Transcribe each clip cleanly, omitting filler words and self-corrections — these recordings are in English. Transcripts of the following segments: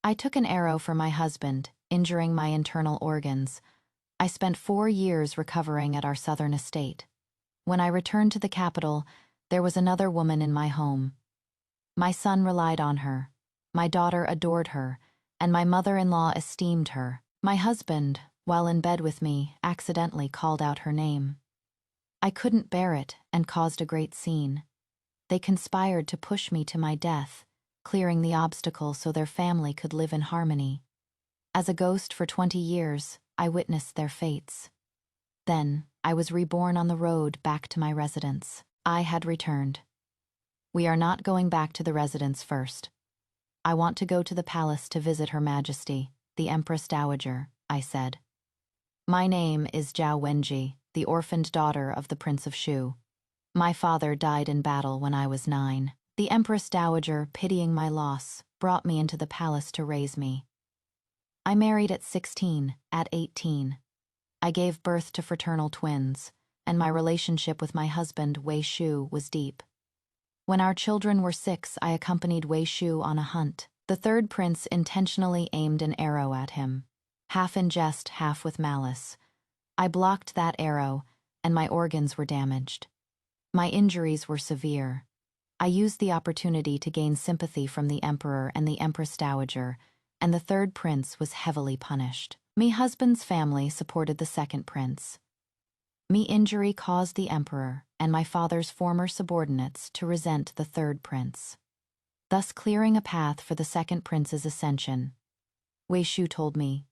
I took an arrow for my husband, injuring my internal organs. I spent 4 years recovering at our southern estate. When I returned to the capital, there was another woman in my home. My son relied on her. My daughter adored her, and my mother-in-law esteemed her. My husband, while in bed with me, accidentally called out her name. I couldn't bear it and caused a great scene. They conspired to push me to my death, clearing the obstacle so their family could live in harmony. As a ghost for 20 years, I witnessed their fates. Then, I was reborn on the road back to my residence. I had returned. We are not going back to the residence first. I want to go to the palace to visit Her Majesty, the Empress Dowager, I said. My name is Zhao Wenji, the orphaned daughter of the Prince of Shu. My father died in battle when I was 9. The Empress Dowager, pitying my loss, brought me into the palace to raise me. I married at 16, at 18. I gave birth to fraternal twins, and my relationship with my husband, Wei Shu, was deep. When our children were 6, I accompanied Wei Shu on a hunt. The third prince intentionally aimed an arrow at him, half in jest, half with malice. I blocked that arrow, and my organs were damaged. My injuries were severe. I used the opportunity to gain sympathy from the emperor and the Empress Dowager, and the third prince was heavily punished. Me husband's family supported the second prince. Me injury caused the emperor and my father's former subordinates to resent the third prince, thus clearing a path for the second prince's ascension. Wei Shu told me,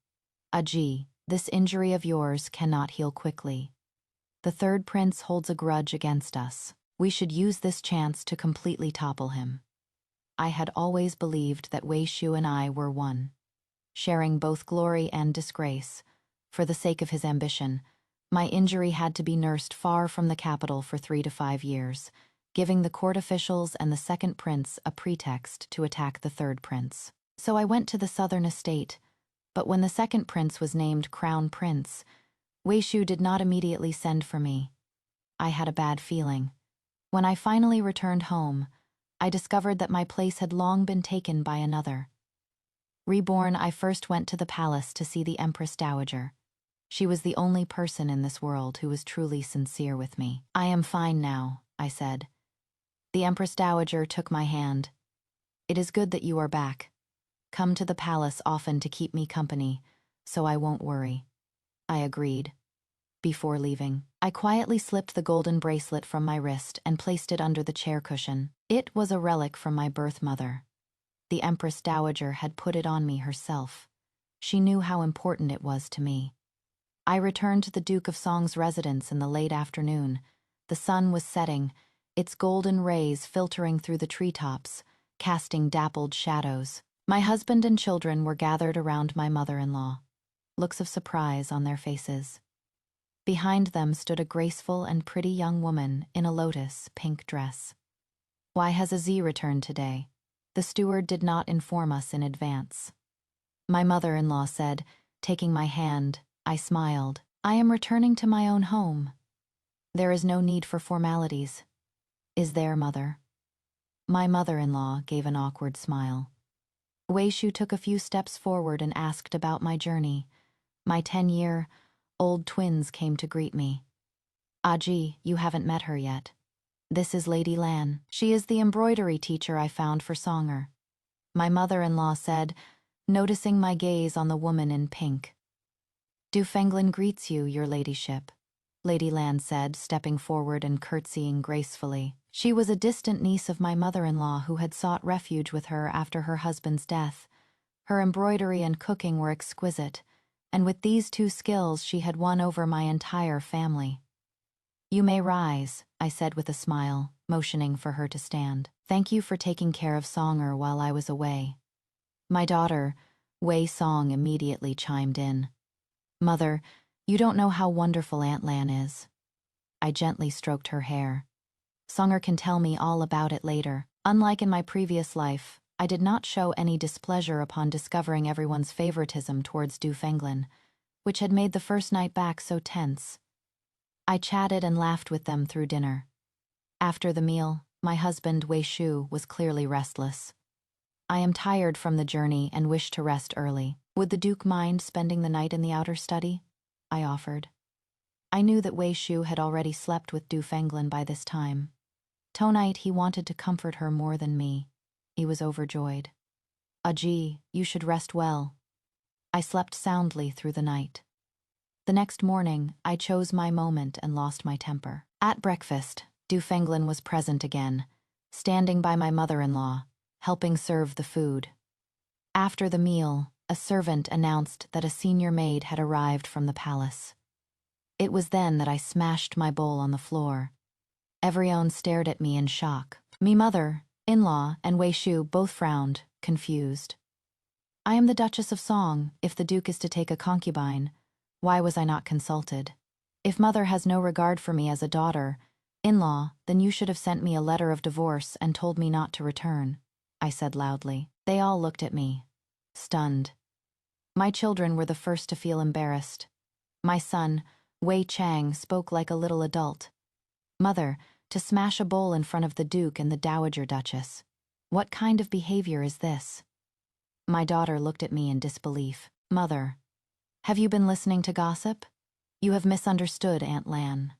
"Aji, this injury of yours cannot heal quickly. The third prince holds a grudge against us. We should use this chance to completely topple him." I had always believed that Wei Shu and I were one, sharing both glory and disgrace. For the sake of his ambition, my injury had to be nursed far from the capital for 3 to 5 years, giving the court officials and the second prince a pretext to attack the third prince. So I went to the southern estate, but when the second prince was named crown prince, Wei Shu did not immediately send for me. I had a bad feeling. When I finally returned home, I discovered that my place had long been taken by another. Reborn, I first went to the palace to see the Empress Dowager. She was the only person in this world who was truly sincere with me. "I am fine now," I said. The Empress Dowager took my hand. "It is good that you are back. Come to the palace often to keep me company, so I won't worry." I agreed. Before leaving, I quietly slipped the golden bracelet from my wrist and placed it under the chair cushion. It was a relic from my birth mother. The Empress Dowager had put it on me herself. She knew how important it was to me. I returned to the Duke of Song's residence in the late afternoon. The sun was setting, its golden rays filtering through the treetops, casting dappled shadows. My husband and children were gathered around my mother-in-law, looks of surprise on their faces. Behind them stood a graceful and pretty young woman in a lotus pink dress. "Why has Aziz returned today? The steward did not inform us in advance." My mother-in-law said, taking my hand. I smiled. "I am returning to my own home. There is no need for formalities. Is there, mother?" My mother-in-law gave an awkward smile. Wei Shu took a few steps forward and asked about my journey. My 10-year-old twins came to greet me. "Aji, you haven't met her yet. This is Lady Lan. She is the embroidery teacher I found for Songer," my mother-in-law said, noticing my gaze on the woman in pink. "Du Fenglin greets you, your ladyship," Lady Lan said, stepping forward and curtsying gracefully. She was a distant niece of my mother-in-law who had sought refuge with her after her husband's death. Her embroidery and cooking were exquisite, and with these two skills she had won over my entire family. "You may rise," I said with a smile, motioning for her to stand. "Thank you for taking care of Songer while I was away." My daughter, Wei Song, immediately chimed in. "Mother, you don't know how wonderful Aunt Lan is." I gently stroked her hair. "Songer can tell me all about it later." Unlike in my previous life, I did not show any displeasure upon discovering everyone's favoritism towards Du Fenglin, which had made the first night back so tense. I chatted and laughed with them through dinner. After the meal, my husband, Wei Shu, was clearly restless. I am tired from the journey and wish to rest early. Would the Duke mind spending the night in the outer study? I offered. I knew that Wei Shu had already slept with Du Fenglan by this time. Tonight he wanted to comfort her more than me. He was overjoyed. Gee, you should rest well. I slept soundly through the night. The next morning, I chose my moment and lost my temper. At breakfast, Du Fenglan was present again, standing by my mother-in-law, helping serve the food. After the meal, a servant announced that a senior maid had arrived from the palace. It was then that I smashed my bowl on the floor. Everyone stared at me in shock. Me mother, in-law, and Wei Shu both frowned, confused. I am the Duchess of Song. If the Duke is to take a concubine, why was I not consulted? If mother has no regard for me as a daughter, in-law, then you should have sent me a letter of divorce and told me not to return, I said loudly. They all looked at me, stunned. My children were the first to feel embarrassed. My son, Wei Chang, spoke like a little adult. Mother, to smash a bowl in front of the Duke and the Dowager Duchess. What kind of behavior is this? My daughter looked at me in disbelief. Mother, have you been listening to gossip? You have misunderstood Aunt Lan.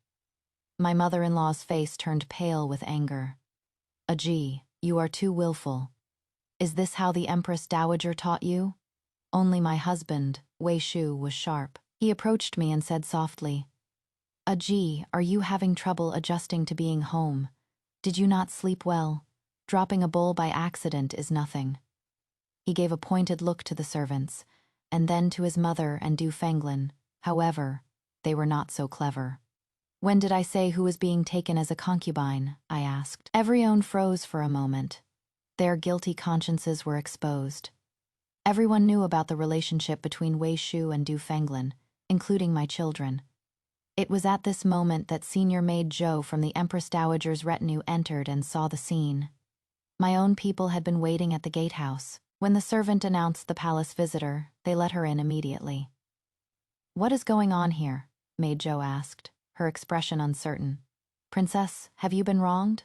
My mother-in-law's face turned pale with anger. Gee, you are too willful. Is this how the Empress Dowager taught you? Only my husband, Wei Shu, was sharp. He approached me and said softly, Gee, are you having trouble adjusting to being home? Did you not sleep well? Dropping a bowl by accident is nothing. He gave a pointed look to the servants, and then to his mother and Du Fenglan. However, they were not so clever. When did I say who was being taken as a concubine? I asked. Everyone froze for a moment. Their guilty consciences were exposed. Everyone knew about the relationship between Wei Shu and Du Fenglan, including my children. It was at this moment that senior maid Zhou from the Empress Dowager's retinue entered and saw the scene. My own people had been waiting at the gatehouse. When the servant announced the palace visitor, they let her in immediately. What is going on here? Maid Zhou asked, her expression uncertain. Princess, have you been wronged?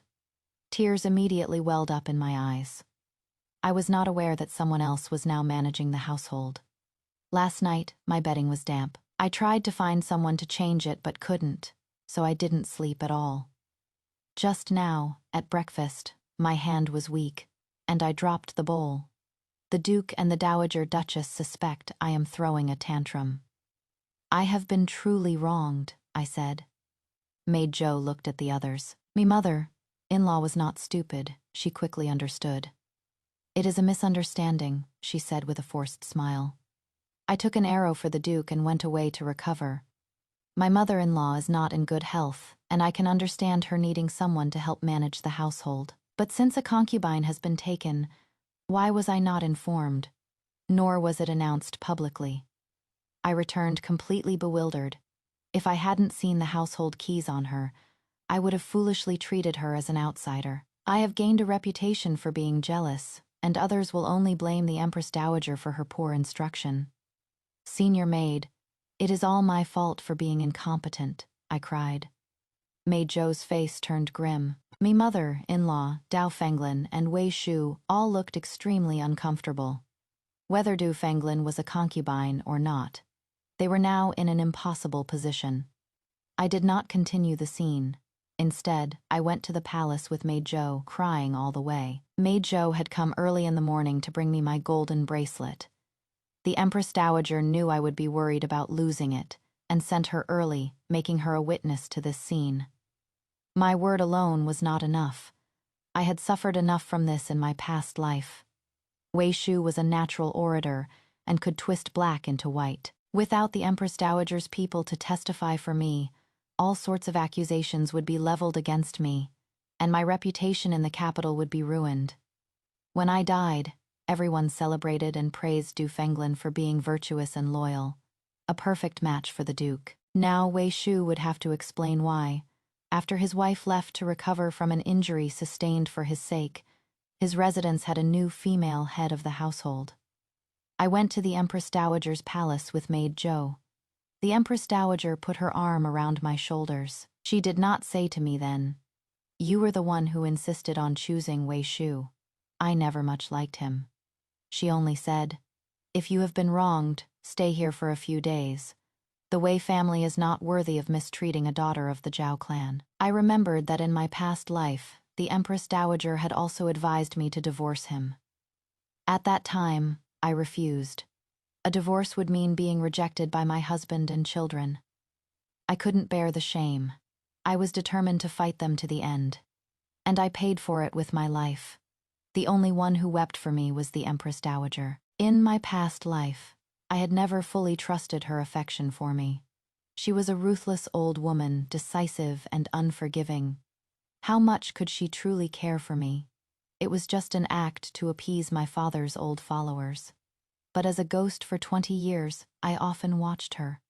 Tears immediately welled up in my eyes. I was not aware that someone else was now managing the household. Last night, my bedding was damp. I tried to find someone to change it but couldn't, so I didn't sleep at all. Just now, at breakfast, my hand was weak, and I dropped the bowl. The Duke and the Dowager Duchess suspect I am throwing a tantrum. I have been truly wronged, I said. Maid Zhou looked at the others. Me mother, in-law, was not stupid, she quickly understood. It is a misunderstanding, she said with a forced smile. I took an arrow for the Duke and went away to recover. My mother-in-law is not in good health, and I can understand her needing someone to help manage the household. But since a concubine has been taken, why was I not informed? Nor was it announced publicly. I returned completely bewildered. If I hadn't seen the household keys on her, I would have foolishly treated her as an outsider. I have gained a reputation for being jealous, and others will only blame the Empress Dowager for her poor instruction. Senior maid, it is all my fault for being incompetent, I cried. Maid Zhou's face turned grim. Me mother, in-law, Du Fenglan, and Wei Shu all looked extremely uncomfortable. Whether Du Fenglan was a concubine or not, they were now in an impossible position. I did not continue the scene. Instead, I went to the palace with Maid Zhou, crying all the way. Maid Zhou had come early in the morning to bring me my golden bracelet. The Empress Dowager knew I would be worried about losing it, and sent her early, making her a witness to this scene. My word alone was not enough. I had suffered enough from this in my past life. Wei Shu was a natural orator and could twist black into white. Without the Empress Dowager's people to testify for me, all sorts of accusations would be leveled against me, and my reputation in the capital would be ruined. When I died, everyone celebrated and praised Du Fenglan for being virtuous and loyal, a perfect match for the Duke. Now Wei Shu would have to explain why, after his wife left to recover from an injury sustained for his sake, his residence had a new female head of the household. I went to the Empress Dowager's palace with Maid Zhou. The Empress Dowager put her arm around my shoulders. She did not say to me then, "You were the one who insisted on choosing Wei Shu. I never much liked him." She only said, "If you have been wronged, stay here for a few days. The Wei family is not worthy of mistreating a daughter of the Zhao clan." I remembered that in my past life, the Empress Dowager had also advised me to divorce him. At that time, I refused. A divorce would mean being rejected by my husband and children. I couldn't bear the shame. I was determined to fight them to the end. And I paid for it with my life. The only one who wept for me was the Empress Dowager. In my past life, I had never fully trusted her affection for me. She was a ruthless old woman, decisive and unforgiving. How much could she truly care for me? It was just an act to appease my father's old followers. But as a ghost for 20 years, I often watched her.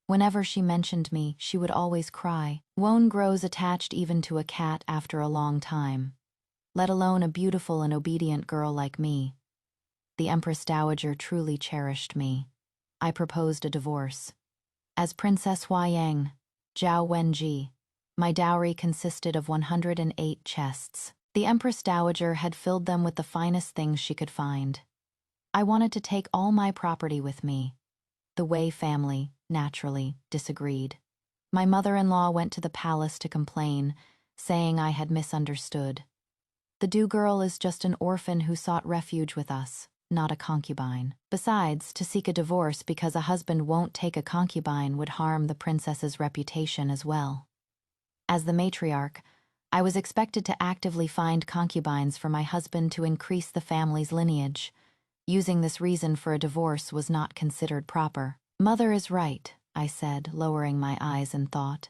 Whenever she mentioned me, she would always cry. One grows attached even to a cat after a long time, let alone a beautiful and obedient girl like me. The Empress Dowager truly cherished me. I proposed a divorce. As Princess Huayang, Zhao Wenji, my dowry consisted of 108 chests. The Empress Dowager had filled them with the finest things she could find. I wanted to take all my property with me. The Wei family, naturally, disagreed. My mother-in-law went to the palace to complain, saying I had misunderstood. The Du girl is just an orphan who sought refuge with us, not a concubine. Besides, to seek a divorce because a husband won't take a concubine would harm the princess's reputation as well. As the matriarch, I was expected to actively find concubines for my husband to increase the family's lineage. Using this reason for a divorce was not considered proper. "Mother is right," I said, lowering my eyes in thought.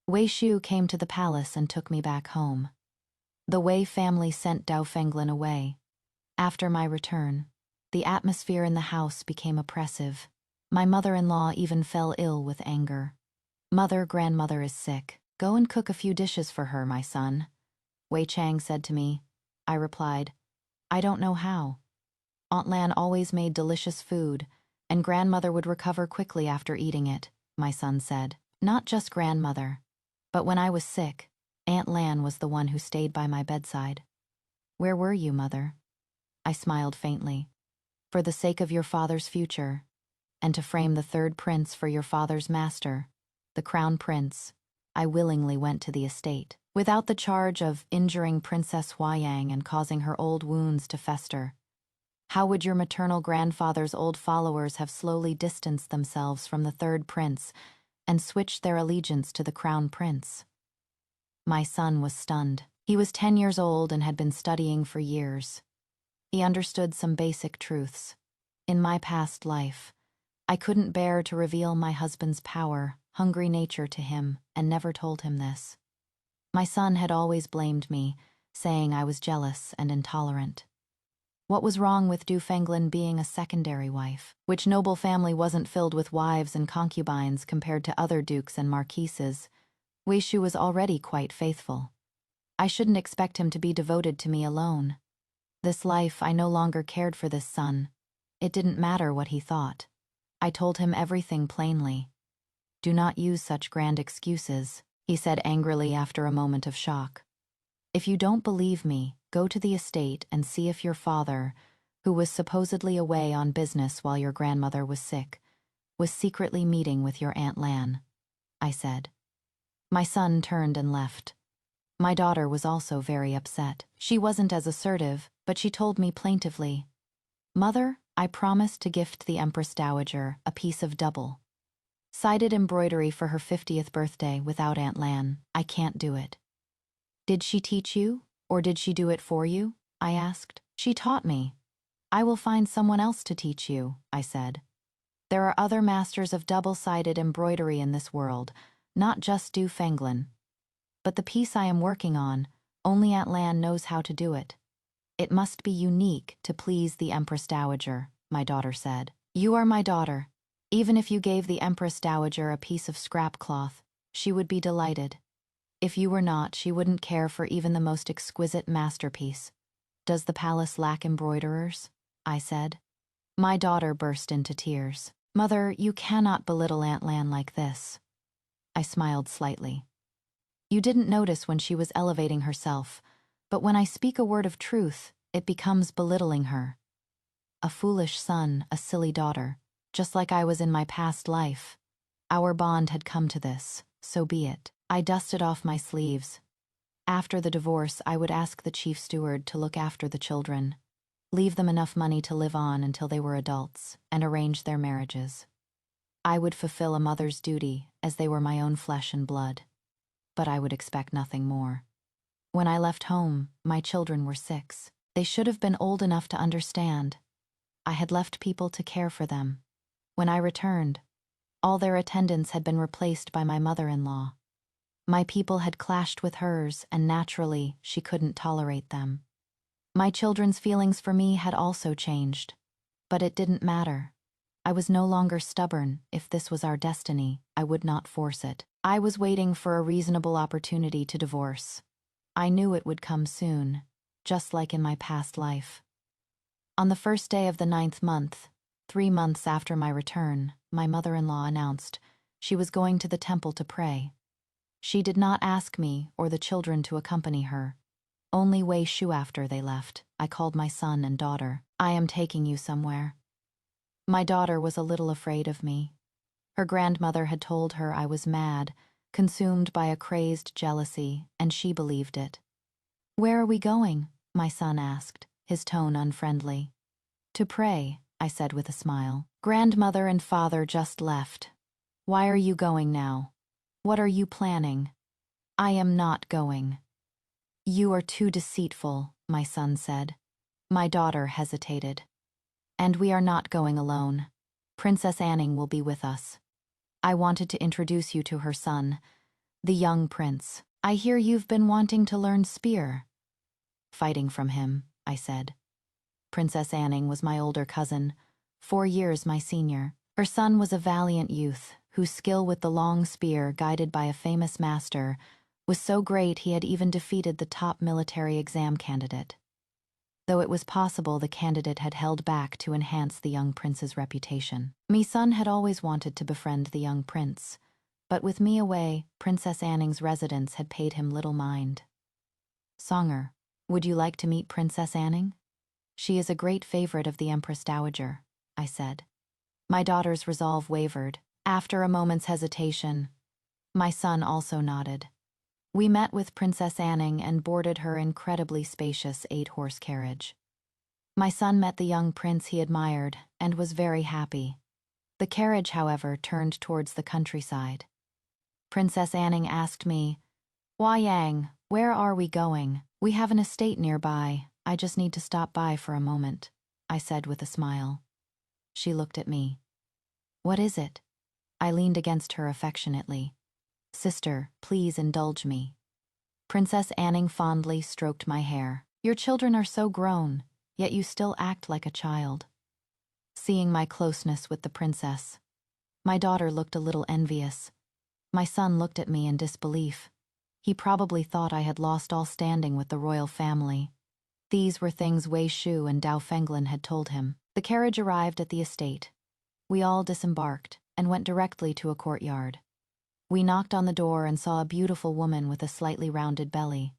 Wei Shu came to the palace and took me back home. The Wei family sent Dao Fenglin away. After my return, the atmosphere in the house became oppressive. My mother-in-law even fell ill with anger. "Grandmother is sick. Go and cook a few dishes for her, my son," Wei Chang said to me. I replied, "I don't know how. Aunt Lan always made delicious food, and grandmother would recover quickly after eating it," my son said. "Not just grandmother, but when I was sick, Aunt Lan was the one who stayed by my bedside." "Where were you, mother?" I smiled faintly. "For the sake of your father's future, and to frame the third prince for your father's master, the crown prince, I willingly went to the estate, without the charge of injuring Princess Huayang and causing her old wounds to fester. How would your maternal grandfather's old followers have slowly distanced themselves from the third prince and switched their allegiance to the crown prince?" My son was stunned. He was 10 years old and had been studying for years. He understood some basic truths. In my past life, I couldn't bear to reveal my husband's power, hungry nature to him, and never told him this. My son had always blamed me, saying I was jealous and intolerant. What was wrong with Du Fenglin being a secondary wife? Which noble family wasn't filled with wives and concubines compared to other dukes and marquises? Wei Shu was already quite faithful. I shouldn't expect him to be devoted to me alone. This life, I no longer cared for this son. It didn't matter what he thought. I told him everything plainly. "Do not use such grand excuses," he said angrily after a moment of shock. "If you don't believe me, go to the estate and see if your father, who was supposedly away on business while your grandmother was sick, was secretly meeting with your Aunt Lan," I said. My son turned and left. My daughter was also very upset. She wasn't as assertive, but she told me plaintively, "Mother, I promised to gift the Empress Dowager a piece of double-sided embroidery for her 50th birthday without Aunt Lan. I can't do it." "Did she teach you, or did she do it for you?" I asked. "She taught me. I will find someone else to teach you," I said. "There are other masters of double-sided embroidery in this world, not just Du Fenglin. But the piece I am working on, only Aunt Lan knows how to do it. It must be unique to please the Empress Dowager," my daughter said. "You are my daughter. Even if you gave the Empress Dowager a piece of scrap cloth, she would be delighted. If you were not, she wouldn't care for even the most exquisite masterpiece. Does the palace lack embroiderers?" I said. My daughter burst into tears. "Mother, you cannot belittle Aunt Lan like this." I smiled slightly. "You didn't notice when she was elevating herself, but when I speak a word of truth, it becomes belittling her. a foolish son, a silly daughter, just like I was in my past life. Our bond had come to this, so be it. I dusted off my sleeves. After the divorce, I would ask the chief steward to look after the children, leave them enough money to live on until they were adults, and arrange their marriages. I would fulfill a mother's duty, as they were my own flesh and blood. But I would expect nothing more. When I left home, my children were 6. They should have been old enough to understand. I had left people to care for them. When I returned, all their attendants had been replaced by my mother-in-law. My people had clashed with hers, and naturally, she couldn't tolerate them. My children's feelings for me had also changed. But it didn't matter. I was no longer stubborn. If this was our destiny, I would not force it. I was waiting for a reasonable opportunity to divorce. I knew it would come soon, just like in my past life. On the first day of the 9th month, 3 months after my return, my mother-in-law announced she was going to the temple to pray. She did not ask me or the children to accompany her. Only Wei Shu after they left. I called my son and daughter. I am taking you somewhere. My daughter was a little afraid of me. Her grandmother had told her I was mad, consumed by a crazed jealousy, and she believed it. Where are we going? My son asked, his tone unfriendly. To pray, I said with a smile. Grandmother and father just left. Why are you going now? What are you planning? I am not going. You are too deceitful, my son said. My daughter hesitated. And we are not going alone. Princess Anning will be with us. I wanted to introduce you to her son, the young prince. I hear you've been wanting to learn spear. Fighting from him, I said. Princess Anning was my older cousin, 4 years my senior. Her son was a valiant youth, whose skill with the long spear, guided by a famous master, was so great he had even defeated the top military exam candidate. Though it was possible the candidate had held back to enhance the young prince's reputation. Me son had always wanted to befriend the young prince, but with me away, Princess Anning's residence had paid him little mind. Songer, would you like to meet Princess Anning? She is a great favorite of the Empress Dowager, I said. My daughter's resolve wavered. After a moment's hesitation, my son also nodded. We met with Princess Anning and boarded her incredibly spacious 8-horse carriage. My son met the young prince he admired and was very happy. The carriage, however, turned towards the countryside. Princess Anning asked me, Hua Yang, where are we going? We have an estate nearby. I just need to stop by for a moment, I said with a smile. She looked at me. What is it? I leaned against her affectionately. Sister, please indulge me. Princess Anning fondly stroked my hair. Your children are so grown, yet you still act like a child. Seeing my closeness with the princess, my daughter looked a little envious. My son looked at me in disbelief. He probably thought I had lost all standing with the royal family. These were things Wei Shu and Dao Fenglin had told him. The carriage arrived at the estate. We all disembarked and went directly to a courtyard. We knocked on the door and saw a beautiful woman with a slightly rounded belly.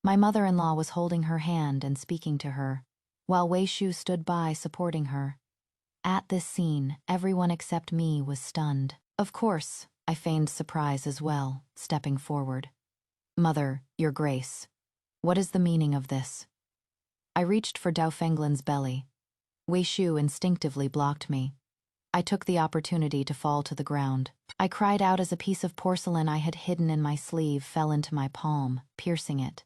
My mother-in-law was holding her hand and speaking to her, while Wei Shu stood by supporting her. At this scene, everyone except me was stunned. Of course, I feigned surprise as well, stepping forward. Mother, Your Grace, what is the meaning of this? I reached for Dao Fenglin's belly. Wei Shu instinctively blocked me. I took the opportunity to fall to the ground. I cried out as a piece of porcelain I had hidden in my sleeve fell into my palm, piercing it.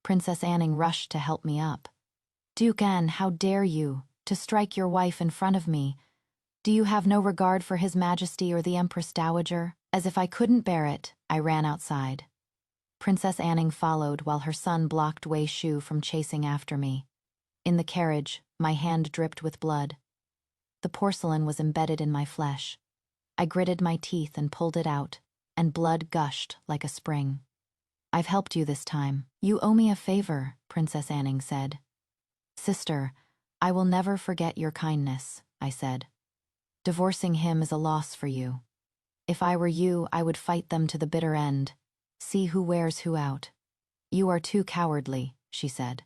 Princess Anning rushed to help me up. Duke An, how dare you, to strike your wife in front of me? Do you have no regard for His Majesty or the Empress Dowager? As if I couldn't bear it, I ran outside. Princess Anning followed while her son blocked Wei Shu from chasing after me. In the carriage, my hand dripped with blood. The porcelain was embedded in my flesh. I gritted my teeth and pulled it out, and blood gushed like a spring. I've helped you this time. You owe me a favor, Princess Anning said. Sister, I will never forget your kindness, I said. Divorcing him is a loss for you. If I were you, I would fight them to the bitter end. See who wears who out. You are too cowardly, she said.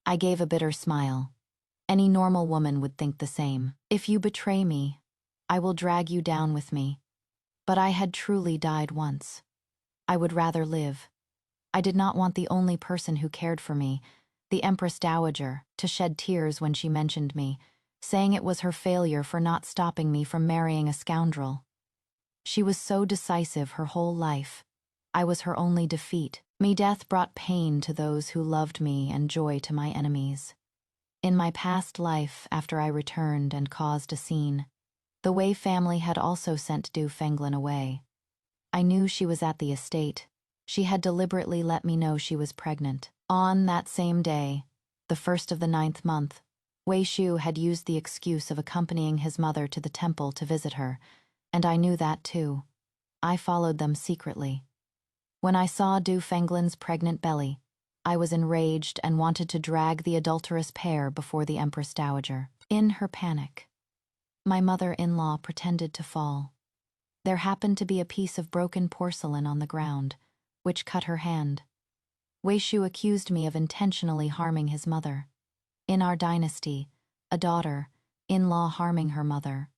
I gave a bitter smile. Any normal woman would think the same. If you betray me, I will drag you down with me. But I had truly died once. I would rather live. I did not want the only person who cared for me, the Empress Dowager, to shed tears when she mentioned me, saying it was her failure for not stopping me from marrying a scoundrel. She was so decisive her whole life. I was her only defeat. Me death brought pain to those who loved me and joy to my enemies. In my past life, after I returned and caused a scene, the Wei family had also sent Du Fenglin away. I knew she was at the estate. She had deliberately let me know she was pregnant. On that same day, the 1st of the 9th month, Wei Shu had used the excuse of accompanying his mother to the temple to visit her, and I knew that too. I followed them secretly. When I saw Du Fenglin's pregnant belly, I was enraged and wanted to drag the adulterous pair before the Empress Dowager. In her panic, my mother-in-law pretended to fall. There happened to be a piece of broken porcelain on the ground, which cut her hand. Wei Shu accused me of intentionally harming his mother. In our dynasty, a daughter, in-law harming her mother.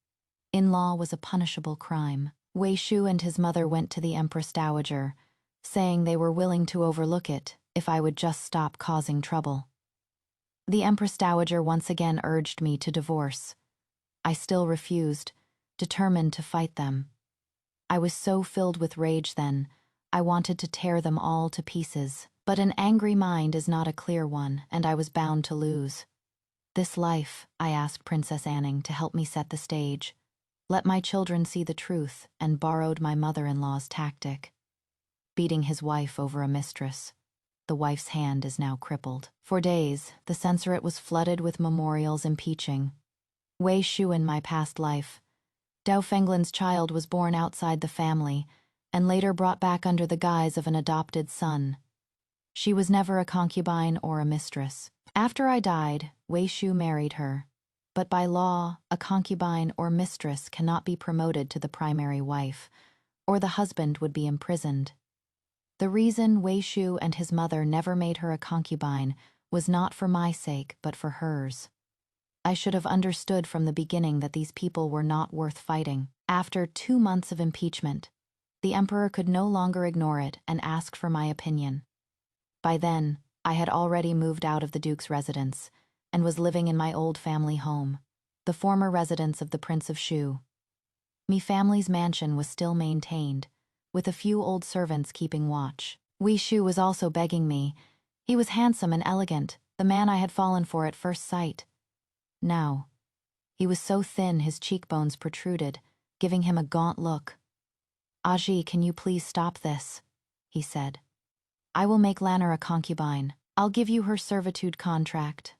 In-law was a punishable crime. Wei Shu and his mother went to the Empress Dowager, saying they were willing to overlook it if I would just stop causing trouble. The Empress Dowager once again urged me to divorce. I still refused, determined to fight them. I was so filled with rage then, I wanted to tear them all to pieces. But an angry mind is not a clear one, and I was bound to lose. This life, I asked Princess Anning to help me set the stage. Let my children see the truth, and borrowed my mother-in-law's tactic. Beating his wife over a mistress. The wife's hand is now crippled. For days, the censorate was flooded with memorials impeaching Wei Shu in my past life. Dao Fenglin's child was born outside the family, and later brought back under the guise of an adopted son. She was never a concubine or a mistress. After I died, Wei Shu married her. But by law, a concubine or mistress cannot be promoted to the primary wife, or the husband would be imprisoned. The reason Wei Shu and his mother never made her a concubine was not for my sake, but for hers. I should have understood from the beginning that these people were not worth fighting. After 2 months of impeachment, the emperor could no longer ignore it and asked for my opinion. By then, I had already moved out of the Duke's residence and was living in my old family home, the former residence of the Prince of Shu. Me family's mansion was still maintained, with a few old servants keeping watch. Wei Shu was also begging me. He was handsome and elegant, the man I had fallen for at first sight. Now, he was so thin his cheekbones protruded, giving him a gaunt look. "Aji, can you please stop this?" he said. "I will make Lanner a concubine. I'll give you her servitude contract."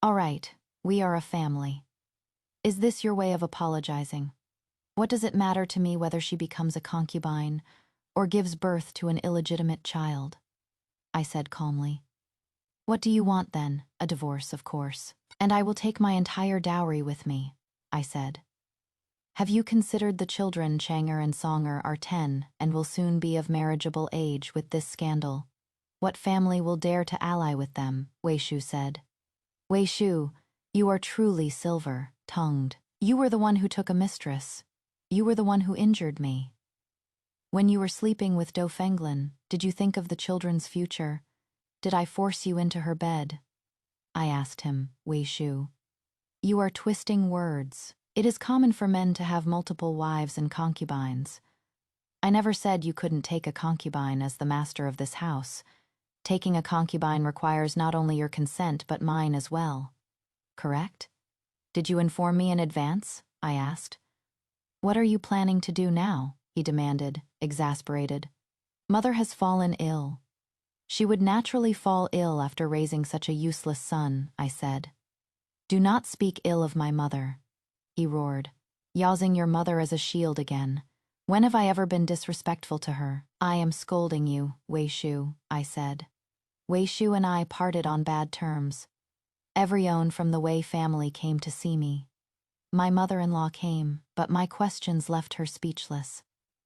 "All right, we are a family. Is this your way of apologizing? What does it matter to me whether she becomes a concubine or gives birth to an illegitimate child?" I said calmly. "What do you want then? A divorce, of course. And I will take my entire dowry with me," I said. "Have you considered the children Changer and Songer are 10 and will soon be of marriageable age with this scandal? What family will dare to ally with them?" Wei Shu said. "Wei Shu, you are truly silver-tongued. You were the one who took a mistress. You were the one who injured me. When you were sleeping with Do Fenglin, did you think of the children's future? Did I force you into her bed?" I asked him, Wei Shu. "You are twisting words. It is common for men to have multiple wives and concubines. I never said you couldn't take a concubine as the master of this house. Taking a concubine requires not only your consent but mine as well. Correct? Did you inform me in advance?" I asked. "What are you planning to do now?" he demanded, exasperated. "Mother has fallen ill." "She would naturally fall ill after raising such a useless son," I said. "Do not speak ill of my mother," he roared, "using your mother as a shield again. When have I ever been disrespectful to her?" "I am scolding you, Wei Shu," I said. Wei Shu and I parted on bad terms. Everyone from the Wei family came to see me. My mother-in-law came, but my questions left her speechless.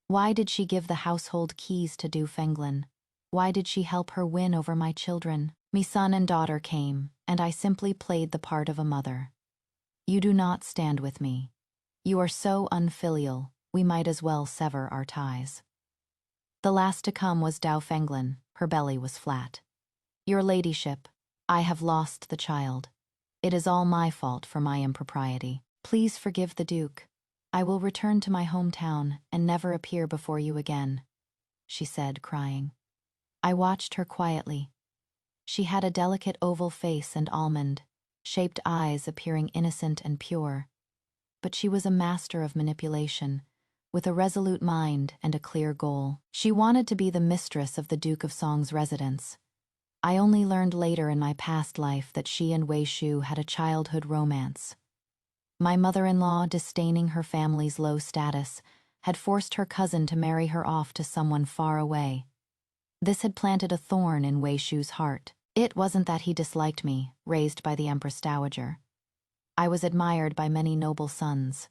Why did she give the household keys to Du Fenglin? Why did she help her win over my children? Me son and daughter came, and I simply played the part of a mother. You do not stand with me. You are so unfilial, we might as well sever our ties. The last to come was Dowfenglin. Her belly was flat. Your ladyship, I have lost the child. It is all my fault for my impropriety. Please forgive the Duke. I will return to my hometown and never appear before you again, she said, crying. I watched her quietly. She had a delicate oval face and almond-shaped eyes appearing innocent and pure. But she was a master of manipulation, with a resolute mind and a clear goal. She wanted to be the mistress of the Duke of Song's residence. I only learned later in my past life that she and Wei Shu had a childhood romance. My mother-in-law, disdaining her family's low status, had forced her cousin to marry her off to someone far away. This had planted a thorn in Wei Shu's heart. It wasn't that he disliked me, raised by the Empress Dowager. I was admired by many noble sons.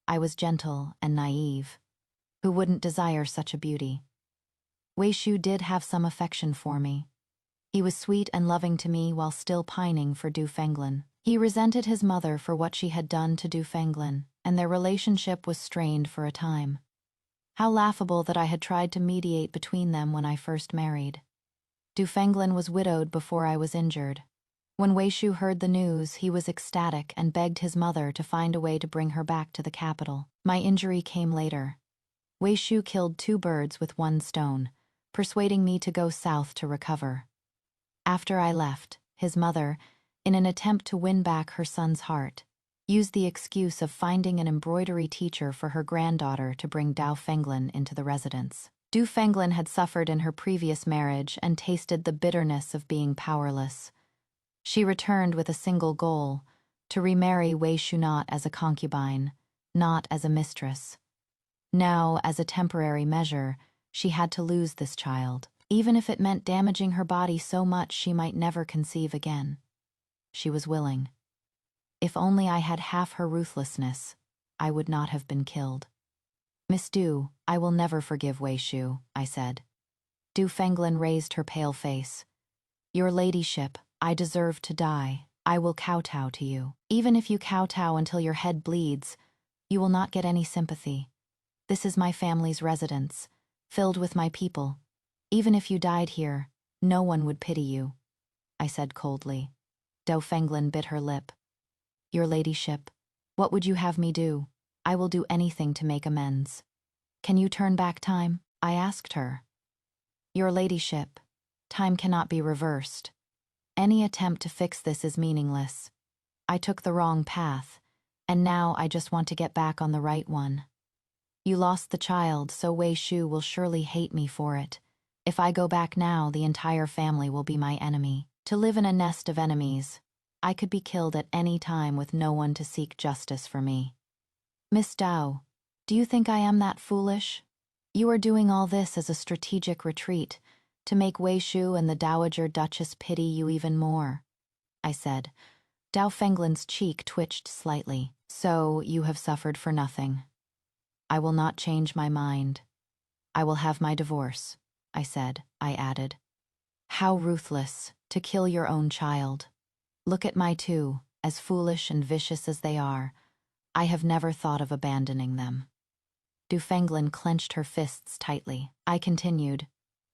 I was gentle and naive. Who wouldn't desire such a beauty? Wei Shu did have some affection for me. He was sweet and loving to me while still pining for Dowfenglin. He resented his mother for what she had done to Dowfenglin, and their relationship was strained for a time. How laughable that I had tried to mediate between them when I first married. Dowfenglin was widowed before I was injured. When Wei Shu heard the news, he was ecstatic and begged his mother to find a way to bring her back to the capital. My injury came later. Wei Shu killed 2 birds with 1 stone, persuading me to go south to recover. After I left, his mother, in an attempt to win back her son's heart, used the excuse of finding an embroidery teacher for her granddaughter to bring Dowfenglin into the residence. Dowfenglin had suffered in her previous marriage and tasted the bitterness of being powerless. She returned with a single goal, to remarry Wei Shu not as a concubine, not as a mistress. Now, as a temporary measure, she had to lose this child, even if it meant damaging her body so much she might never conceive again. She was willing. If only I had half her ruthlessness, I would not have been killed. Miss Du, I will never forgive Wei Shu, I said. Dowfenglin raised her pale face. Your ladyship, I deserve to die. I will kowtow to you. Even if you kowtow until your head bleeds, you will not get any sympathy. This is my family's residence, filled with my people. Even if you died here, no one would pity you, I said coldly. Dowfenglin bit her lip. Your ladyship, what would you have me do? I will do anything to make amends. Can you turn back time? I asked her. Your ladyship, time cannot be reversed. Any attempt to fix this is meaningless. I took the wrong path, and now I just want to get back on the right one. You lost the child, so Wei Shu will surely hate me for it. If I go back now, the entire family will be my enemy. To live in a nest of enemies, I could be killed at any time with no one to seek justice for me. Miss Dow, do you think I am that foolish? You are doing all this as a strategic retreat, to make Wei Shu and the Dowager Duchess pity you even more, I said. Dowfenglin's cheek twitched slightly. So you have suffered for nothing. I will not change my mind. I will have my divorce, I said. I added. How ruthless, to kill your own child. Look at my 2, as foolish and vicious as they are. I have never thought of abandoning them. Dowfenglin clenched her fists tightly. I continued.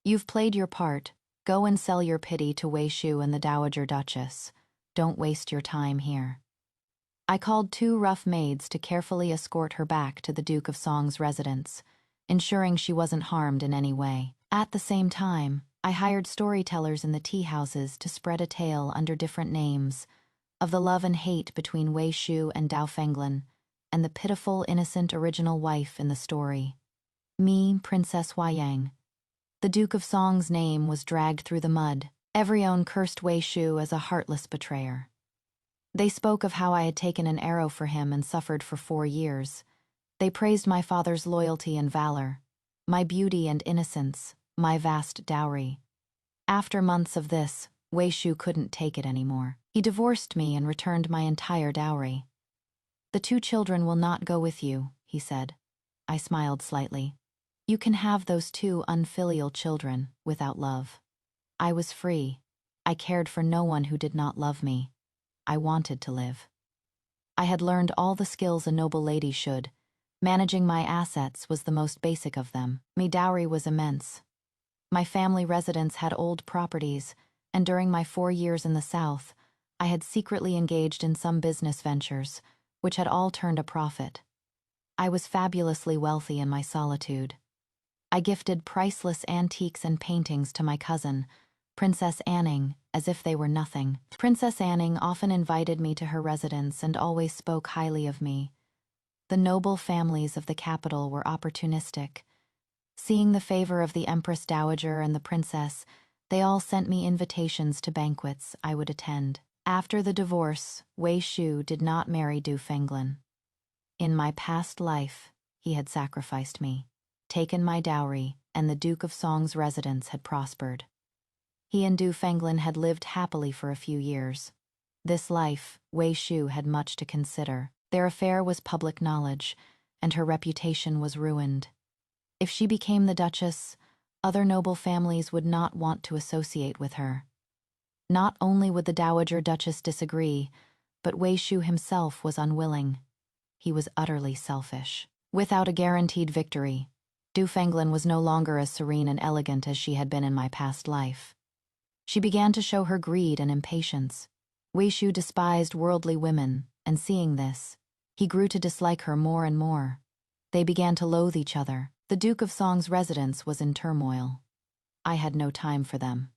You've played your part. Go and sell your pity to Wei Shu and the Dowager Duchess. Don't waste your time here. I called 2 rough maids to carefully escort her back to the Duke of Song's residence, ensuring she wasn't harmed in any way. At the same time, I hired storytellers in the tea houses to spread a tale under different names of the love and hate between Wei Shu and Dowfenglin, and the pitiful, innocent original wife in the story. Me, Princess Huayang. The Duke of Song's name was dragged through the mud. Everyone cursed Wei Shu as a heartless betrayer. They spoke of how I had taken an arrow for him and suffered for 4 years. They praised my father's loyalty and valor, my beauty and innocence, my vast dowry. After months of this, Wei Shu couldn't take it anymore. He divorced me and returned my entire dowry. The 2 children will not go with you, he said. I smiled slightly. You can have those two unfilial children without love. I was free. I cared for no one who did not love me. I wanted to live. I had learned all the skills a noble lady should. Managing my assets was the most basic of them. My dowry was immense. My family residence had old properties, and during my 4 years in the South, I had secretly engaged in some business ventures, which had all turned a profit. I was fabulously wealthy in my solitude. I gifted priceless antiques and paintings to my cousin, Princess Anning, as if they were nothing. Princess Anning often invited me to her residence and always spoke highly of me. The noble families of the capital were opportunistic. Seeing the favor of the Empress Dowager and the princess, they all sent me invitations to banquets I would attend. After the divorce, Wei Shu did not marry Du Fenglin. In my past life, he had sacrificed me, taken my dowry, and the Duke of Song's residence had prospered. He and Du Fenglin had lived happily for a few years. This life, Wei Shu had much to consider. Their affair was public knowledge, and her reputation was ruined. If she became the Duchess, other noble families would not want to associate with her. Not only would the Dowager Duchess disagree, but Wei Shu himself was unwilling. He was utterly selfish. Without a guaranteed victory, Du Fenglin was no longer as serene and elegant as she had been in my past life. She began to show her greed and impatience. Wei Shu despised worldly women, and seeing this, he grew to dislike her more and more. They began to loathe each other. The Duke of Song's residence was in turmoil. I had no time for them.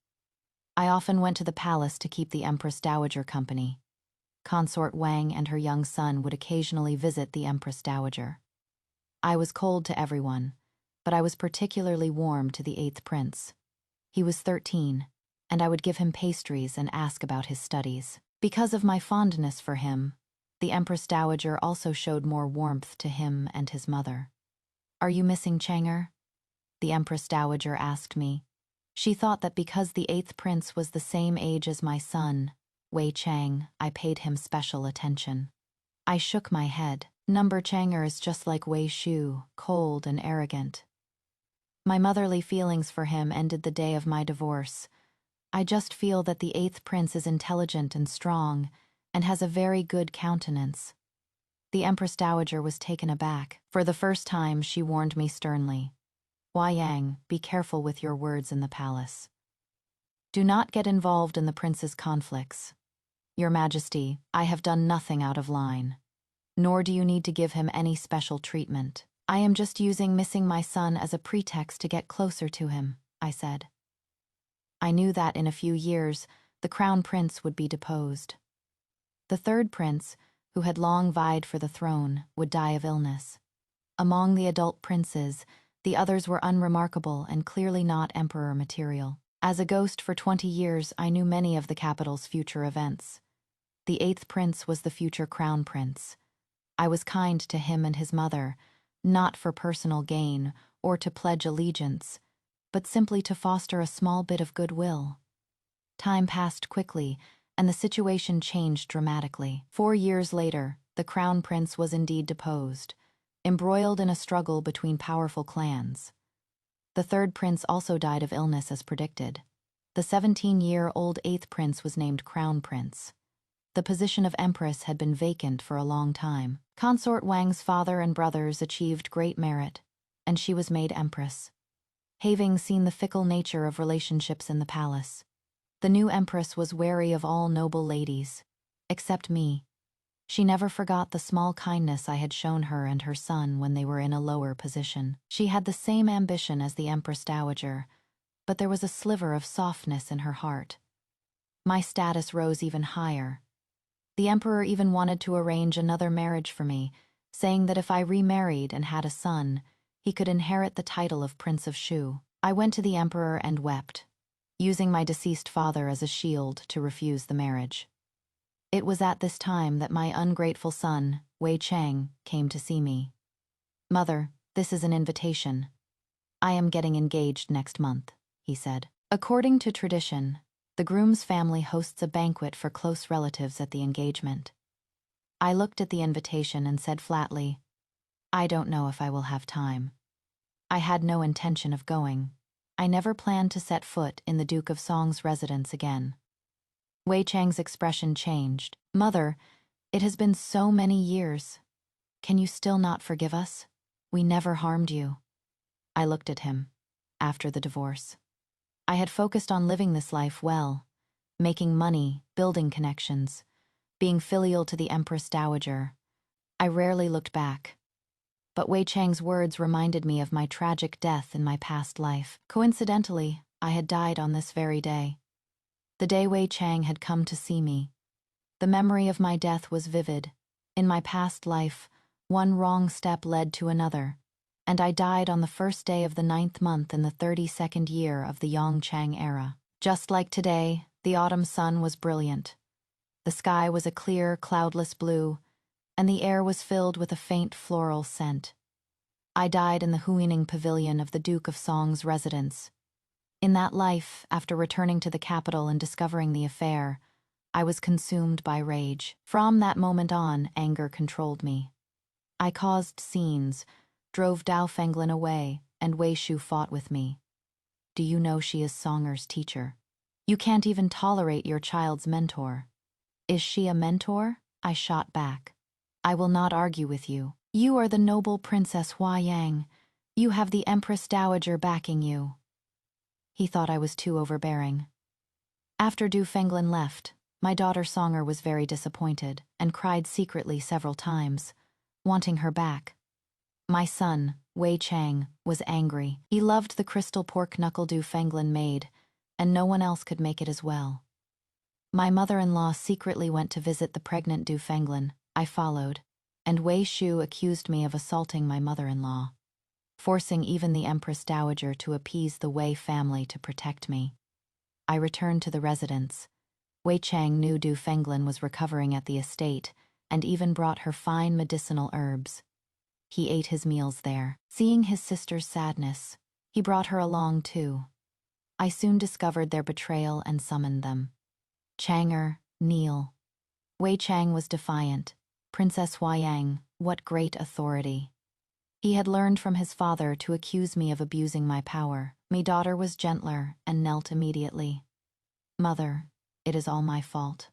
I often went to the palace to keep the Empress Dowager company. Consort Wang and her young son would occasionally visit the Empress Dowager. I was cold to everyone, but I was particularly warm to the 8th prince. He was 13, and I would give him pastries and ask about his studies. Because of my fondness for him, the Empress Dowager also showed more warmth to him and his mother. "Are you missing Chang'er?" the Empress Dowager asked me. She thought that because the 8th prince was the same age as my son, Wei Chang, I paid him special attention. I shook my head. Number Chang'er is just like Wei Shu, cold and arrogant. My motherly feelings for him ended the day of my divorce. I just feel that the 8th prince is intelligent and strong, and has a very good countenance. The Empress Dowager was taken aback. For the first time, she warned me sternly. "Hua Yang, be careful with your words in the palace. Do not get involved in the prince's conflicts. Your Majesty, I have done nothing out of line. Nor do you need to give him any special treatment. I am just using missing my son as a pretext to get closer to him," I said. I knew that in a few years, the crown prince would be deposed. The 3rd prince, who had long vied for the throne, would die of illness. Among the adult princes, the others were unremarkable and clearly not emperor material. As a ghost for 20 years, I knew many of the capital's future events. The 8th prince was the future crown prince. I was kind to him and his mother, not for personal gain or to pledge allegiance, but simply to foster a small bit of goodwill. Time passed quickly, and the situation changed dramatically. 4 years later, the crown prince was indeed deposed, embroiled in a struggle between powerful clans. The 3rd prince also died of illness as predicted. The 17-year-old 8th prince was named crown prince. The position of empress had been vacant for a long time. Consort Wang's father and brothers achieved great merit, and she was made empress. Having seen the fickle nature of relationships in the palace, the new empress was wary of all noble ladies, except me. She never forgot the small kindness I had shown her and her son when they were in a lower position. She had the same ambition as the Empress Dowager, but there was a sliver of softness in her heart. My status rose even higher. The emperor even wanted to arrange another marriage for me, saying that if I remarried and had a son, he could inherit the title of Prince of Shu. I went to the emperor and wept, using my deceased father as a shield to refuse the marriage. It was at this time that my ungrateful son, Wei Chang, came to see me. "Mother, this is an invitation. I am getting engaged next month," he said. According to tradition, the groom's family hosts a banquet for close relatives at the engagement. I looked at the invitation and said flatly, "I don't know if I will have time." I had no intention of going. I never planned to set foot in the Duke of Song's residence again. Wei Chang's expression changed. Mother, it has been so many years. Can you still not forgive us? We never harmed you. I looked at him. After the divorce, I had focused on living this life well, making money, building connections, being filial to the Empress Dowager. I rarely looked back. But Wei Chang's words reminded me of my tragic death in my past life. Coincidentally, I had died on this very day. The day Wei Chang had come to see me. The memory of my death was vivid. In my past life, one wrong step led to another, and I died on the first day of the 9th month in the 32nd year of the Yongchang era. Just like today, the autumn sun was brilliant. The sky was a clear, cloudless blue, and the air was filled with a faint floral scent. I died in the Huining pavilion of the Duke of Song's residence. In that life, after returning to the capital and discovering the affair, I was consumed by rage. From that moment on, anger controlled me. I caused scenes, drove Dao Fenglin away, and Wei Shu fought with me. Do you know she is Songer's teacher? You can't even tolerate your child's mentor. Is she a mentor? I shot back. I will not argue with you. You are the noble Princess Hua Yang. You have the Empress Dowager backing you. He thought I was too overbearing. After Du Fenglin left, my daughter Songer was very disappointed and cried secretly several times, wanting her back. My son, Wei Chang, was angry. He loved the crystal pork knuckle Du Fenglin made, and no one else could make it as well. My mother-in-law secretly went to visit the pregnant Du Fenglin. I followed, and Wei Shu accused me of assaulting my mother-in-law, forcing even the Empress Dowager to appease the Wei family to protect me. I returned to the residence. Wei Chang knew Du Fenglin was recovering at the estate and even brought her fine medicinal herbs. He ate his meals there. Seeing his sister's sadness, he brought her along too. I soon discovered their betrayal and summoned them. Changer, kneel. Wei Chang was defiant. Princess Huayang, what great authority. He had learned from his father to accuse me of abusing my power. My daughter was gentler and knelt immediately. Mother, it is all my fault.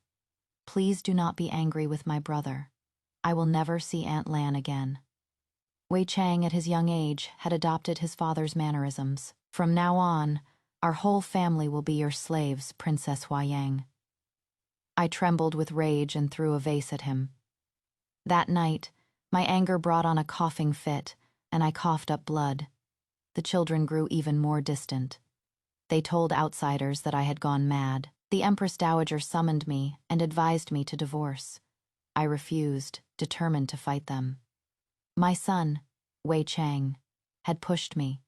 Please do not be angry with my brother. I will never see Aunt Lan again. Wei Chang, at his young age, had adopted his father's mannerisms. From now on, our whole family will be your slaves, Princess Huayang. I trembled with rage and threw a vase at him. That night, my anger brought on a coughing fit, and I coughed up blood. The children grew even more distant. They told outsiders that I had gone mad. The Empress Dowager summoned me and advised me to divorce. I refused, determined to fight them. My son, Wei Chang, had pushed me.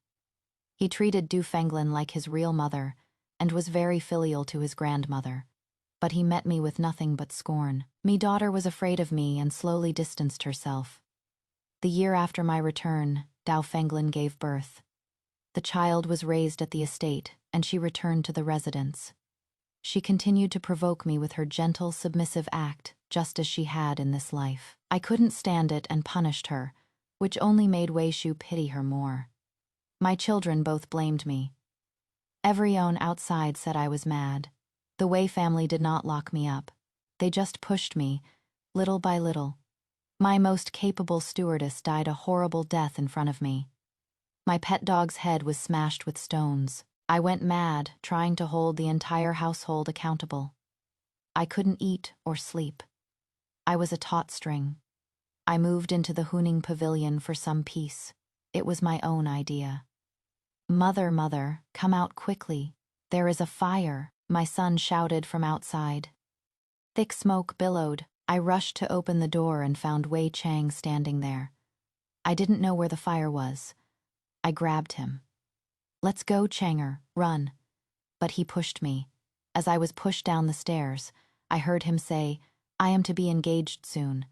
He treated Du Fenglin like his real mother and was very filial to his grandmother. But he met me with nothing but scorn. Me daughter was afraid of me and slowly distanced herself. The year after my return, Dao Fenglin gave birth. The child was raised at the estate, and she returned to the residence. She continued to provoke me with her gentle, submissive act, just as she had in this life. I couldn't stand it and punished her, which only made Wei Shu pity her more. My children both blamed me. Everyone outside said I was mad. The Wei family did not lock me up. They just pushed me, little by little. My most capable stewardess died a horrible death in front of me. My pet dog's head was smashed with stones. I went mad, trying to hold the entire household accountable. I couldn't eat or sleep. I was a taut string. I moved into the Huning pavilion for some peace. It was my own idea. Mother, mother, come out quickly. There is a fire, my son shouted from outside. Thick smoke billowed. I rushed to open the door and found Wei Chang standing there. I didn't know where the fire was. I grabbed him. Let's go, Changer, run. But he pushed me. As I was pushed down the stairs, I heard him say, I am to be engaged soon.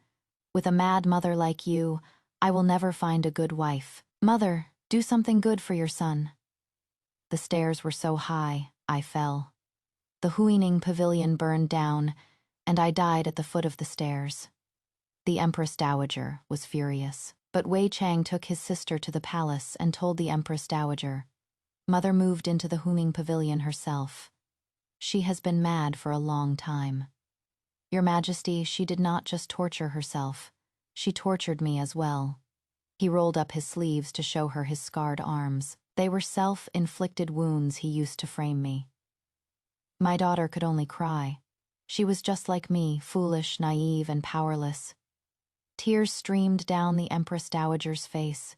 With a mad mother like you, I will never find a good wife. Mother, do something good for your son. The stairs were so high, I fell. The Huining pavilion burned down, and I died at the foot of the stairs. The Empress Dowager was furious. But Wei Chang took his sister to the palace and told the Empress Dowager. Mother moved into the Huming Pavilion herself. She has been mad for a long time. Your Majesty, she did not just torture herself. She tortured me as well. He rolled up his sleeves to show her his scarred arms. They were self-inflicted wounds he used to frame me. My daughter could only cry. She was just like me, foolish, naive, and powerless. Tears streamed down the Empress Dowager's face.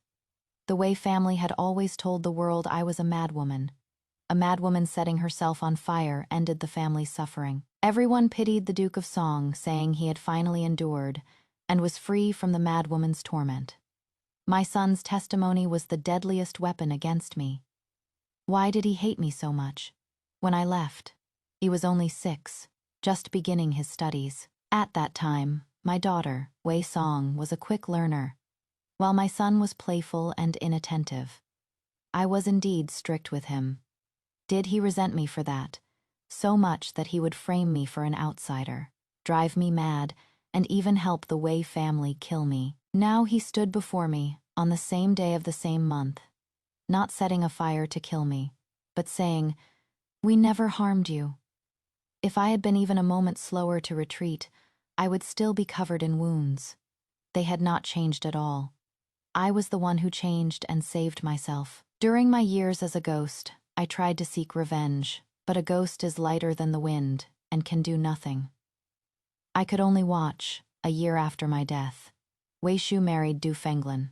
The Wei family had always told the world I was a madwoman. A madwoman setting herself on fire ended the family's suffering. Everyone pitied the Duke of Song, saying he had finally endured and was free from the madwoman's torment. My son's testimony was the deadliest weapon against me. Why did he hate me so much? When I left, he was only 6, just beginning his studies. At that time, my daughter, Wei Song, was a quick learner, while my son was playful and inattentive. I was indeed strict with him. Did he resent me for that? So much that he would frame me for an outsider, drive me mad, and even help the Wei family kill me. Now he stood before me, on the same day of the same month, not setting a fire to kill me, but saying, "We never harmed you." If I had been even a moment slower to retreat, I would still be covered in wounds. They had not changed at all. I was the one who changed and saved myself. During my years as a ghost, I tried to seek revenge, but a ghost is lighter than the wind and can do nothing. I could only watch. A year after my death, Wei Shu married Du Fenglan.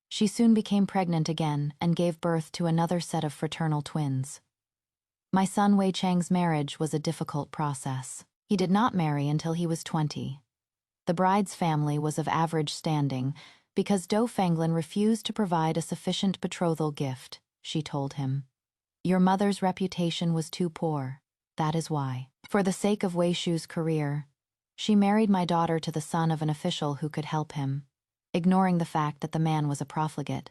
She soon became pregnant again and gave birth to another set of fraternal twins. My son Wei Chang's marriage was a difficult process. He did not marry until he was 20. The bride's family was of average standing because Du Fenglan refused to provide a sufficient betrothal gift, she told him. Your mother's reputation was too poor. That is why. For the sake of Wei Shu's career, she married my daughter to the son of an official who could help him, ignoring the fact that the man was a profligate.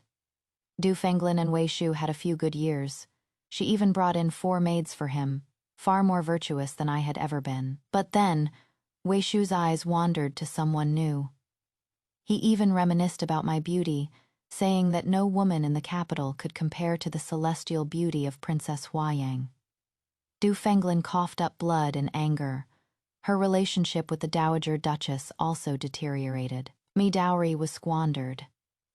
Du Fenglan and Wei Shu had a few good years. She even brought in 4 maids for him, far more virtuous than I had ever been. But then, Wei Shu's eyes wandered to someone new. He even reminisced about my beauty, saying that no woman in the capital could compare to the celestial beauty of Princess Huayang. Du Fenglan coughed up blood in anger. Her relationship with the Dowager Duchess also deteriorated. My dowry was squandered.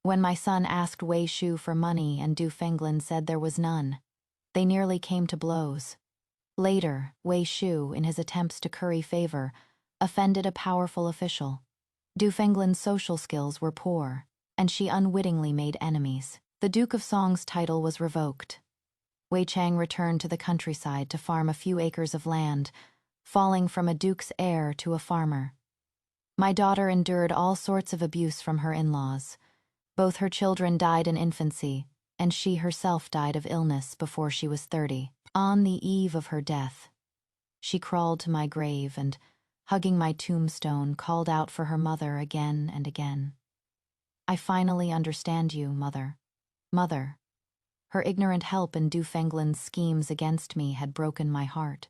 When my son asked Wei Shu for money and Du Fenglan said there was none, they nearly came to blows. Later, Wei Shu, in his attempts to curry favor, offended a powerful official. Du Fenglan's social skills were poor, and she unwittingly made enemies. The Duke of Song's title was revoked. Wei Chang returned to the countryside to farm a few acres of land, falling from a duke's heir to a farmer. My daughter endured all sorts of abuse from her in-laws. Both her children died in infancy, and she herself died of illness before she was 30. On the eve of her death, she crawled to my grave and, hugging my tombstone, called out for her mother again and again. I finally understand you, Mother. Mother. Her ignorant help in Du Fenglan's schemes against me had broken my heart.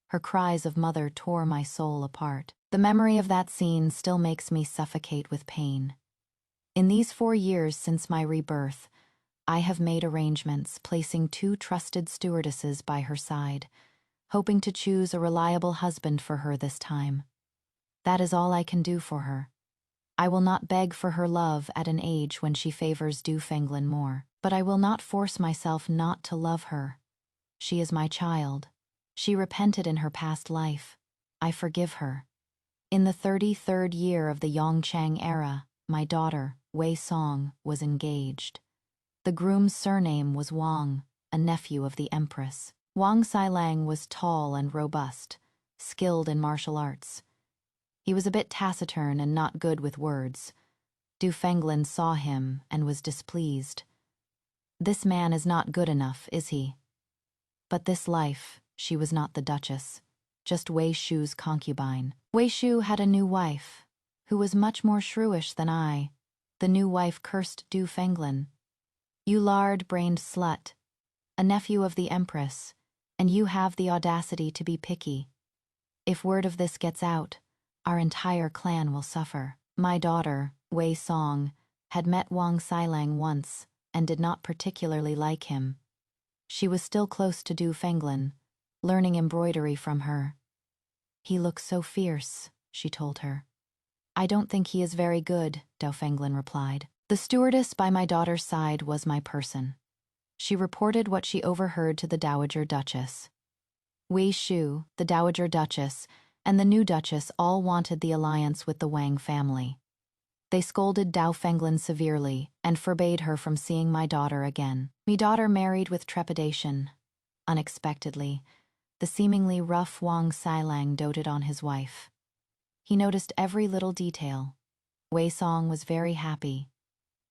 Her cries of mother tore my soul apart. The memory of that scene still makes me suffocate with pain. In these 4 years since my rebirth, I have made arrangements, placing 2 trusted stewardesses by her side, hoping to choose a reliable husband for her this time. That is all I can do for her. I will not beg for her love at an age when she favors Du Fenglan more, but I will not force myself not to love her. She is my child. She repented in her past life. I forgive her. In the 33rd year of the Yongchang era, my daughter, Wei Song, was engaged. The groom's surname was Wang, a nephew of the Empress. Wang Xilang was tall and robust, skilled in martial arts. He was a bit taciturn and not good with words. Du Fenglan saw him and was displeased. This man is not good enough, is he? But this life, she was not the Duchess, just Wei Shu's concubine. Wei Shu had a new wife, who was much more shrewish than I. The new wife cursed Du Fenglan. You lard-brained slut, a nephew of the Empress, and you have the audacity to be picky. If word of this gets out, our entire clan will suffer. My daughter, Wei Song, had met Wang Xilang once and did not particularly like him. She was still close to Du Fenglan, learning embroidery from her. "He looks so fierce," she told her. "I don't think he is very good," Du Fenglan replied. The stewardess by my daughter's side was my person. She reported what she overheard to the Dowager Duchess. Wei Shu, the Dowager Duchess, and the new Duchess all wanted the alliance with the Wang family. They scolded Du Fenglan severely and forbade her from seeing my daughter again. My daughter married with trepidation. Unexpectedly, the seemingly rough Wang Xilang doted on his wife. He noticed every little detail. Wei Song was very happy.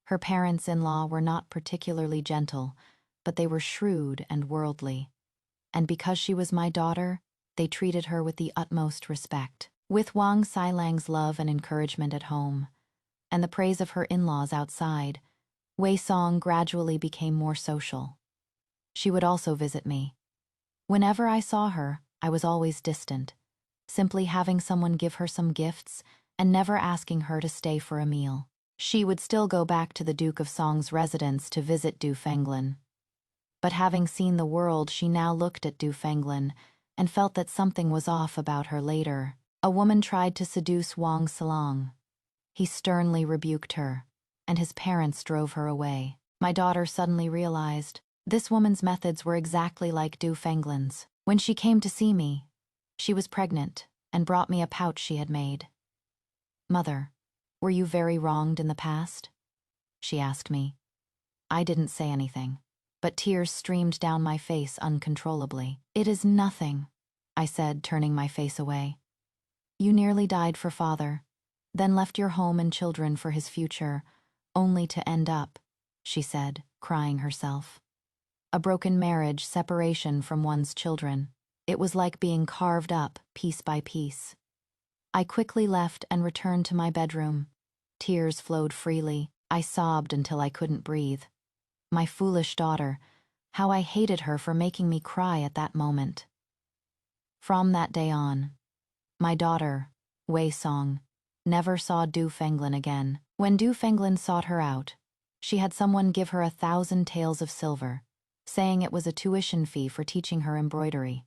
Her parents-in-law were not particularly gentle, but they were shrewd and worldly. And because she was my daughter, they treated her with the utmost respect. With Wang Xilang's love and encouragement at home, and the praise of her in-laws outside, Wei Song gradually became more social. She would also visit me. Whenever I saw her, I was always distant, simply having someone give her some gifts and never asking her to stay for a meal. She would still go back to the Duke of Song's residence to visit Du Fenglan. But having seen the world, she now looked at Du Fenglan and felt that something was off about her later. A woman tried to seduce Wang Xilang. He sternly rebuked her, and his parents drove her away. My daughter suddenly realized this woman's methods were exactly like Du Fenglan's. When she came to see me, she was pregnant and brought me a pouch she had made. "Mother, were you very wronged in the past?" she asked me. I didn't say anything, but tears streamed down my face uncontrollably. "It is nothing," I said, turning my face away. "You nearly died for father, then left your home and children for his future, only to end up," she said, crying herself. "A broken marriage, separation from one's children. It was like being carved up, piece by piece." I quickly left and returned to my bedroom. Tears flowed freely. I sobbed until I couldn't breathe. My foolish daughter, how I hated her for making me cry at that moment. From that day on, my daughter, Wei Song, never saw Du Fenglan again. When Du Fenglan sought her out, she had someone give her 1,000 taels of silver, saying it was a tuition fee for teaching her embroidery.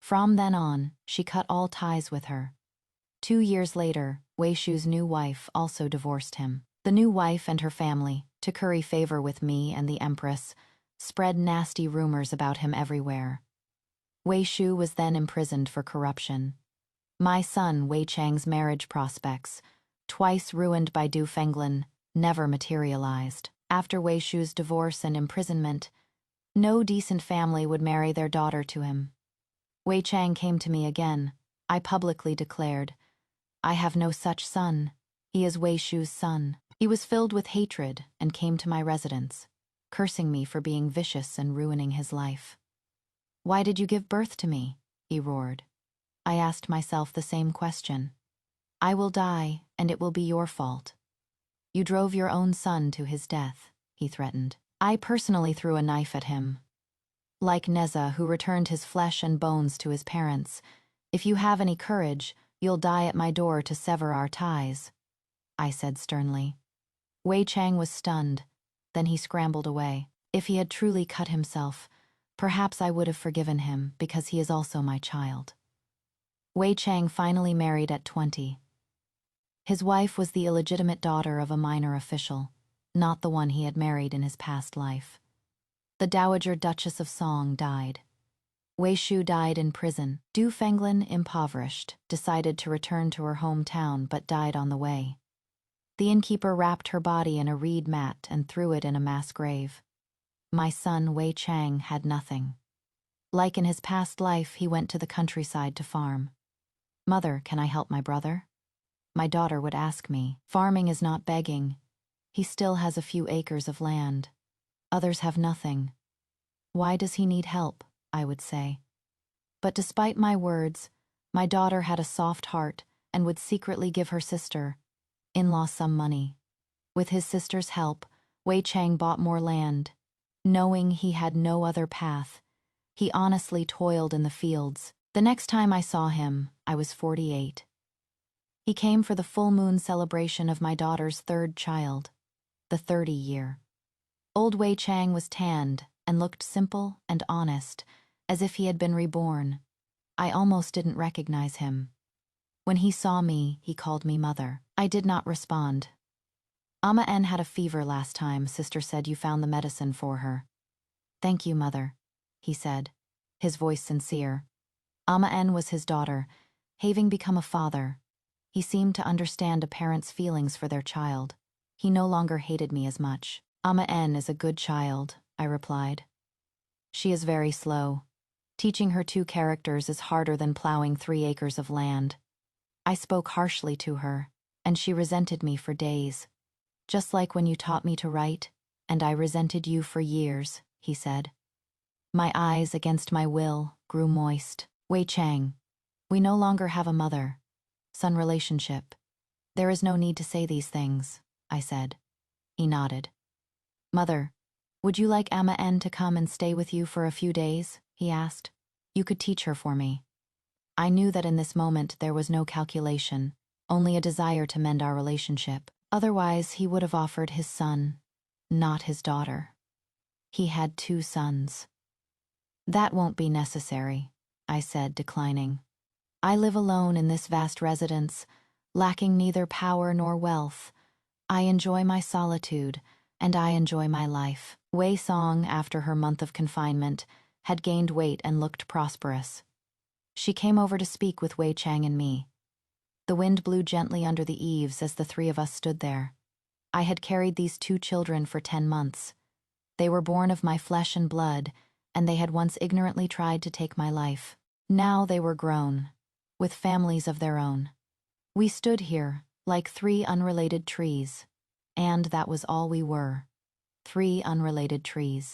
From then on, she cut all ties with her. 2 years later, Wei Shu's new wife also divorced him. The new wife and her family, to curry favor with me and the Empress, spread nasty rumors about him everywhere. Wei Shu was then imprisoned for corruption. My son Wei Chang's marriage prospects, twice ruined by Du Fenglan, never materialized. After Wei Shu's divorce and imprisonment, no decent family would marry their daughter to him. Wei Chang came to me again. I publicly declared, "I have no such son. He is Wei Shu's son." He was filled with hatred and came to my residence, cursing me for being vicious and ruining his life. "Why did you give birth to me?" he roared. I asked myself the same question. "I will die, and it will be your fault. You drove your own son to his death," he threatened. I personally threw a knife at him. Like Neza, who returned his flesh and bones to his parents, "If you have any courage, you'll die at my door to sever our ties," I said sternly. Wei Chang was stunned, then he scrambled away. If he had truly cut himself, perhaps I would have forgiven him because he is also my child. Wei Chang finally married at 20. His wife was the illegitimate daughter of a minor official, not the one he had married in his past life. The Dowager Duchess of Song died. Wei Shu died in prison. Du Fenglan, impoverished, decided to return to her hometown but died on the way. The innkeeper wrapped her body in a reed mat and threw it in a mass grave. My son Wei Chang had nothing. Like in his past life, he went to the countryside to farm. "Mother, can I help my brother?" My daughter would ask me. Farming is not begging. He still has a few acres of land. Others have nothing. Why does he need help? I would say. But despite my words, my daughter had a soft heart and would secretly give her sister-in-law some money. With his sister's help, Wei Chang bought more land. Knowing he had no other path, he honestly toiled in the fields. The next time I saw him, I was 48. He came for the full moon celebration of my daughter's third child. the 30 year. Old Wei Chang was tanned and looked simple and honest, as if he had been reborn. I almost didn't recognize him. When he saw me, he called me mother. I did not respond. Ama En had a fever last time. Sister said you found the medicine for her. Thank you, mother, he said, his voice sincere. Ama En was his daughter, having become a father. He seemed to understand a parent's feelings for their child. He no longer hated me as much. Ama En is a good child, I replied. She is very slow. Teaching her 2 characters is harder than plowing 3 acres of land. I spoke harshly to her, and she resented me for days. Just like when you taught me to write, and I resented you for years, he said. My eyes, against my will, grew moist. Wei Chang, we no longer have a mother-son relationship. There is no need to say these things, I said. He nodded. Mother, would you like Ama En to come and stay with you for a few days? He asked. You could teach her for me. I knew that in this moment there was no calculation, only a desire to mend our relationship. Otherwise, he would have offered his son, not his daughter. He had 2 sons. That won't be necessary, I said, declining. I live alone in this vast residence, lacking neither power nor wealth. I enjoy my solitude, and I enjoy my life. Wei Song, after her month of confinement, had gained weight and looked prosperous. She came over to speak with Wei Chang and me. The wind blew gently under the eaves as the 3 of us stood there. I had carried these 2 children for 10 months. They were born of my flesh and blood, and they had once ignorantly tried to take my life. Now they were grown, with families of their own. We stood here, like 3 unrelated trees, and that was all we were, 3 unrelated trees.